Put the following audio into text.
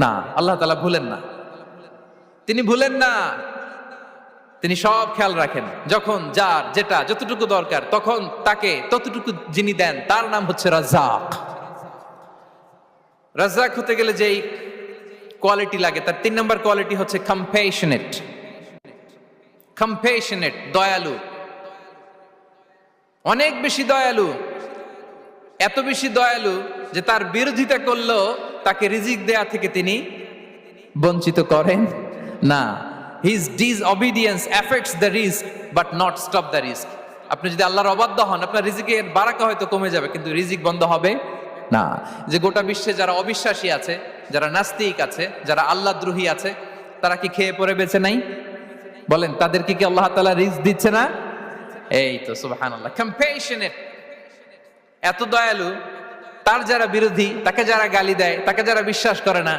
না, আল্লাহ তাআলা ভুলেন না, তিনি ভুলেন না, তিনি সব খেয়াল রাখেন। যখন যার যেটা যতটুকু দরকার তখন তাকে ততটুকু যিনি দেন তার নাম হচ্ছে রাজ্জাক। রাজ্জাক হতে গেলে যেই কোয়ালিটি লাগে তার 3 নম্বর কোয়ালিটি হচ্ছে কম্প্যাশনেট। কম্প্যাশনেট, দয়ালু, অনেক বেশি দয়ালু, এত বেশি দয়ালু যে তার বিরোধিতা করলেও তাকে রিজিক দেয়া থেকে তিনি বঞ্চিত করেন না। His disobedience affects the risk but not stop the risk. আপনি যদি আল্লাহর অবাধ্য হন আপনার রিজিকের বারাকা হয়তো কমে যাবে কিন্তু রিজিক বন্ধ হবে না। যে গোটা বিশ্বে যারা অবিশ্বাসী আছে, যারা নাস্তিক আছে, যারা আল্লাহদ্রোহী আছে, তারা কি খেয়ে পরে বেঁচে নাই? বলেন তাদেরকে কি আল্লাহ তাআলা রিজিক দিচ্ছে না? এই তো সুবহানাল্লাহ, কম্প্যাশনেট, এত দয়ালু, তার যারা বিরোধী, তাকে যারা গালি দেয়, তাকে যারা বিশ্বাস করে না,